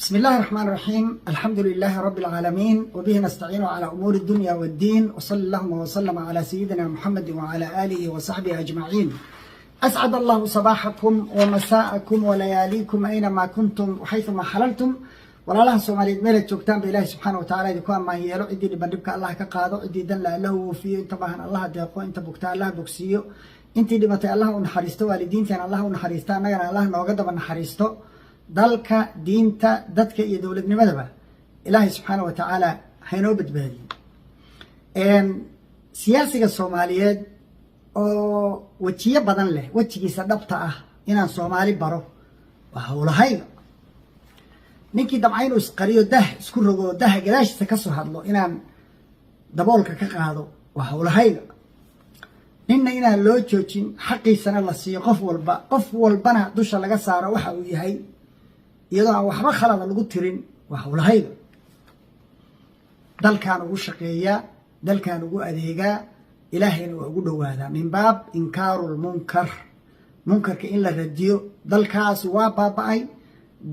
بسم الله الرحمن الرحيم. الحمد لله رب العالمين وبه نستعين على أمور الدنيا والدين، وصلى اللهم وسلم على سيدنا محمد وعلى آله وصحبه أجمعين. أسعد الله صباحكم ومساءكم ولياليكم أينما كنتم وحيثما حللتم. walaalaha Soomaaliyeed meel joogtaan ba Ilaahay subhanahu wa ta'ala idinku amaayeelo cidii bandhibka Allah ka qaado cidii dan la lahu fiyo inta baahan Allah deeqo inta bugta Allah bogsiyo intii dhimatay Allah u naxariisto waalidiintan Allah u naxariisto annagana Allah nooga daba naxariisto dalka diinta dadka iyo dawladnimadaba Ilaahay subhanahu wa ta'ala haynoo badbaadiyo siyaasiga Soomaaliyeed oo wajiye badan leh wajigiisa dhabta ah inaan Soomaali baro waa hawlahay ninkii dabcayn uu isqariyo dah isku rogo dah gadaashiisa ka soo hadlo inaan daboolka ka qaado waa hawlahayga ninna inaan loo joojin xaqiisana la siiyo qof walbana dusha laga saaro waxa uu yahay iyadoo aan waxba khalad lagu tirin waa hawlahayga dalkan ugu shaqeeya dalkan ugu adeega ilaahayna waa ugu dhawaada min baab inkaarul munkarka in la radiyo dalkaas waa baaba'ay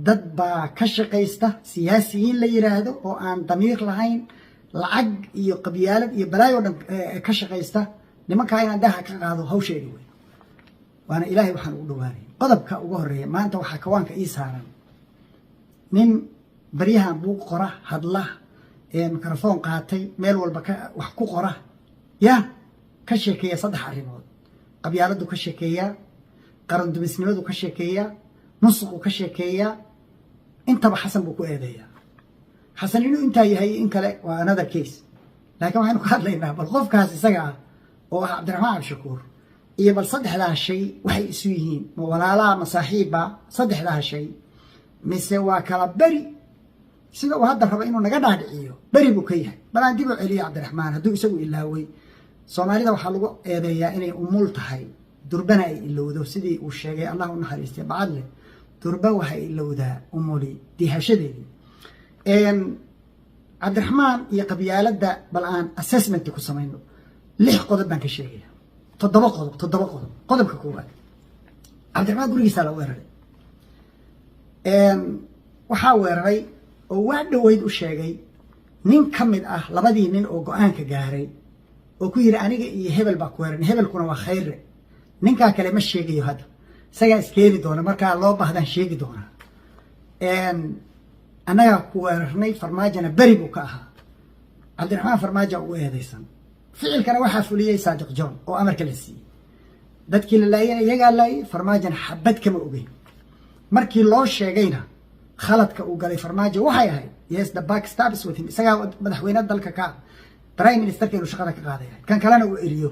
dad baa ka shaqeysta siyaasiyiin la yiraahdo oo aan damiir lahayn lacag iyo qabyaalad iyo balaayo dhan ka shaqeysta nimanka inaan daha ka qaado hawsheedi way waana ilaahay waxaan ugu dhawaanay qodobka ugu horeeya maanta waxa kawaanka ii saaran nin bariyahan buu qora hadla mikrafoon qaatay meel walba wax ku qora ka sheekeeya saddex arrimood qabyaaladu ka sheekeeya qaran dumisnimadu ka sheekeeya نصق كشكية انت بحسن بكو ايديا حسن انو انت يهي انك وانا ذا كيس لكن وحين قاد لينا بالخوف كاسي سقع وعبد الرحمن عبد الشكور ايه بل صدح لها الشيء وحي اسويهين ولا لا مصاحيبا صدح لها الشيء مسوا كلا بري سيدا وهذا ربا انو نقاد عدعيو بري بكيه بلان ديبو علي عبد الرحمن هدو يسوي إلا وي صومالي دا وحالوغو ايديا اني امول تحي دربنا إلوذو سيدي وشيغي الله نحريستي بعد له دربا waxay ilowdaa umuli dihashadeedii عبد الرحمن iyo qabyaalada bal aan assessment ku sameeyno 6 qodob baan ka sheegaya 7 qodob qodobka koowaad عبد الرحمن gurigiisa la weeraray waxa weeraray oo wax dhaweyd u sheegay nin kamid ah labadii nin oo go'aan ka gaaray oo ku yiri aniga iyo hebel baa ku weeraray hebelkuna waa khayr ninka kale ma sheegayo hada saga iskeeli doona marka loo baahdan sheegi doona anaga ku weerarnay farmaajana bari buu ka ahaa Cabdiraxmaan farmaajo uu eedeysan ficilkana waxa fuliyay Saadiq John oo amarka la siiyay dadkii la laayay iyaga laayay farmaajana xabad kama ogeyn markii loo sheegayna khaladka uu galay farmaajo waxay ahayd yes the back stabs with him isaga madaxweynaha dalka ka prime minister ka shaqada ka qaaday kan kalena uu eriyo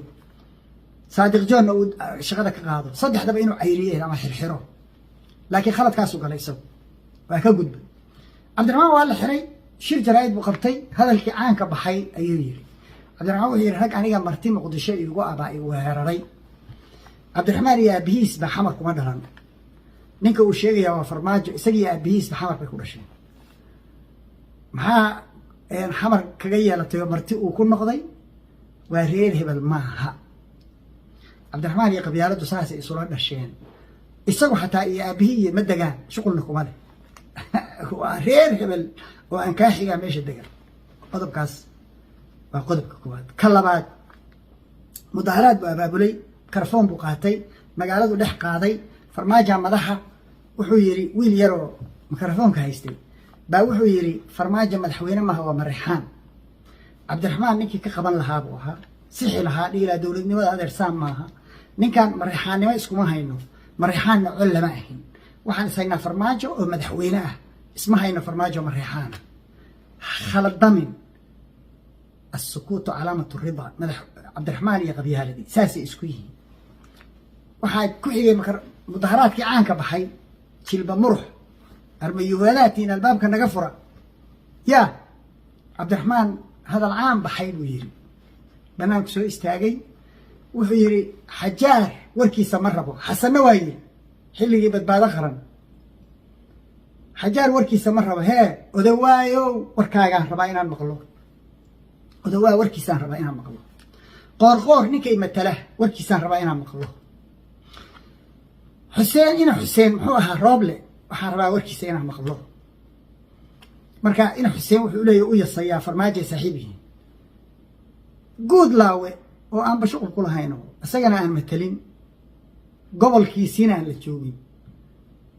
صادق جون شغلك قاضي صدح دابا انه عيريه ما حرحرو لكن خلط كاسو قال يسو وكا قد عبد الرحمن ولا حري شير جرايد بقبتي هذا الكيعان كبحي ايو يري عبد الرحمن يري رك انيغا مرتي مقدشو يغو اباي وهرري عبد الرحمن يا بيس بحمر كما دهان نينكا uu sheegaya waa farmaajo isaga biyis xamar bay ku dhashay maxaa xamar kaga yeelatay marti uu ku noqday waa reer hebel maaha عبد الرحمن يا قبيالته ساسي يسولان دشين isagu xataa iyo aabihiin ma dagaan shuqulna kuma leh waa reer hebel oo aan ka xiga meesha dagan qodobkaas waa qodobka koowaad ka labaad mudaharaad baa abaabulay karfoon buu qaatay magaaladu dhex qaaday farmaajo madaxa wuxuu yiri wiil yar oo mikrofoonka haystay baa wuxuu yiri farmaajo madaxweyne ma waa Marixaan Cabdiraxmaan ninkii ka qaban lahaa buu ahaa sixi lahaa dhigila dawladnimada adeersan maaha ninkan Marixaannimo iskuma hayno Marixaan cul lama ahin waxaan isagnaa farmaajo oo madaxweyne ah isma hayno farmaajo Marixaan khaladamin السكوت علامة الرضا مدح عبد الرحمن يا قبيالدي ساسي اسكو yihiin waxa ku xigay mudaharaadkii caanka baxay jilba murux armayuwalatina albaabka naga fura ya عبد الرحمن هذا العام baxay buu yiri بنانك سو استاغي wuxuu yiri xajaar warkiisa ma rabo xasanna waayay xilligii badbaado qaran xajaar warkiisa ma rabo odawaayo warkaaga rabaa inaan maqlo odawaa warkiisa rabaa inaan maqlo qoor ninkay matala warkiisa rabaa inaan maqlo حسين muxuu ahaa rooble waxaan rabaa warkiisa inaan maqlo marka in xuseen wuxuu leeyahay u yasayaa farmaajo saaxiibihi good laawe oo aan bashuqul ku lahayn asagana aan matalin gobolkiisina aan la joogin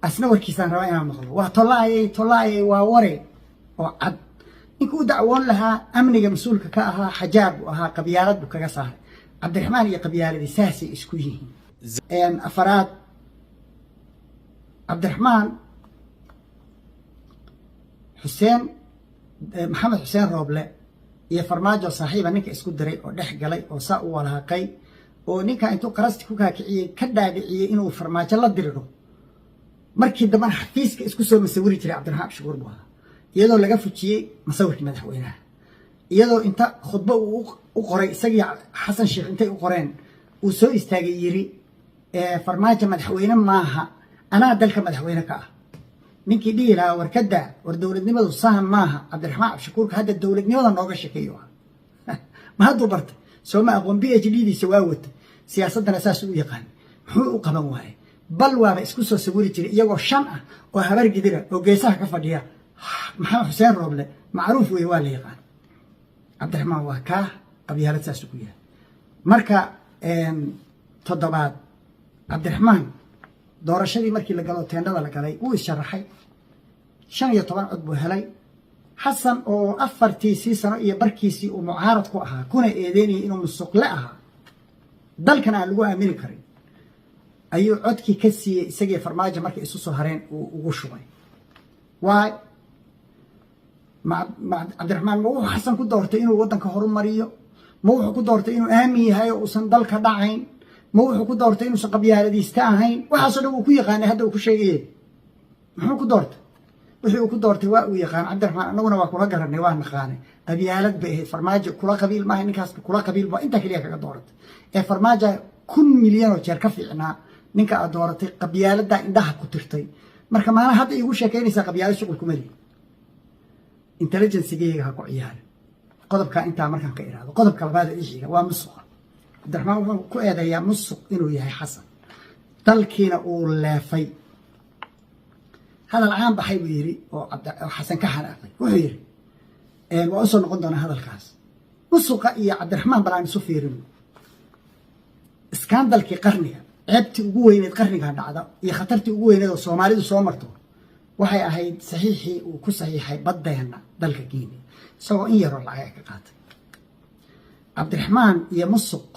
asna warkiisaan rabaa inaan maqlo waa tolaayay waa ware oo cad inkuu dacwoon lahaa amniga mas-uulka ka ahaa xajaab buu ahaa qabyaalad buu kaga saaray cabdiraxmaan iyo qabyaaladii saasay isku yihiin afaraad cabdiraxmaan xuseen maxamed xuseen rooble iyo farmaajo saaxiiba ninka isku diray oo dhex galay oo saa u walaaqay oo ninka intuu qarasti ku kaakiciyey ka dhaadhiciyey inuu farmaajo la diriro markii dambana xafiiska isku soo masawiri jiray cabdiraxmaan abshakuur buu ahaa iyadoo laga fujiyey masawirkii madaxweynaha iyadoo inta khudbo uu u qoray isagii xasan sheekh intay u qoreen uu soo istaagay yiri farmaajo madaxweyne maaha anaa dalka madaxweyne ka ah ninkii dhihi lahaa warkada war dowladnimadu sahan maaha cabdiraxmaan abshakuurka hadda dowladnimada nooga sheekeeyo ma hadduu bartay soo ma aqoon PhD-diisa waa watay siyaasaddana saas u yaqaan muxuu u qaban waayay bal waaba isku soo sawiri jiray iyagoo 5 ah oo habar gidira oo geesaha ka fadhiya maxamed xuseen rooble macruuf weey waa la yaqaan cabdiraxmaan waa ka qabyaalad saas ku yahay marka toddobaad cabdiraxmaan doorashadii markii la galo teendada la galay uu sharaxay 15 cod buu helay xasan oo 4 sano iyo barkiisii uu mucaarad ku ahaa kuna eedeynayay inuu musuqle ahaa dalkan aan lagu aamini karin ayuu codkii ka siiyey isagii farmaajo markay isu soo hareen uu ugu shubay waay cabdiraxmaan ma wuxuu xasan ku doortay inuu waddanka horumariyo ma wuxuu ku doortay inuu aamin yahay oo uusan dalka dhacayn ma wuxuu ku doortay inuusan qabyaaladiista ahayn waxaasoo dhan uu ku yaqaanay hadda uu ku sheegayay muxuu ku doortay wixii uu ku doortay waa uu yaqaan cabdiraxmaan annaguna waa kula garanay waa naqaanay qabyaalad bay ahayd farmaajo kula qabiil maaha ninkaas kula qabiil baa inta kaliya kaga dooratay ee farmaajo 1 milyan oo jeer ka fiicnaa ninka aad dooratay qabyaaladda indhaha ku tirtay marka maana hadda igu sheekeynaysaa qabyaalad shuqul kuma lihi intelligence-gayga ha ku ciyaari qodobka intaa markaan ka iraado qodobka labaad ee ishiga waa musuq cabdiraxmaan wuxuu ku eedeeyaa musuq inuu yahay xasan dalkiina uu leefay hadal caan baxay buu yiri oo xasan ka xanaaqay wuxuu yiri waa soo noqon doona hadalkaas musuqa iyo cabdiraxmaan balaan isu fiirin iskaandalkii qarniga ceebtii ugu weyneed qarniga dhacda iyo khatartii ugu weyneed oo Soomaalidu soo marto waxay ahayd saxiixii uu ku saxiixay badeena dalka Kenya isagoo in yar oo lacag ka qaatay cabdiraxmaan iyo musuq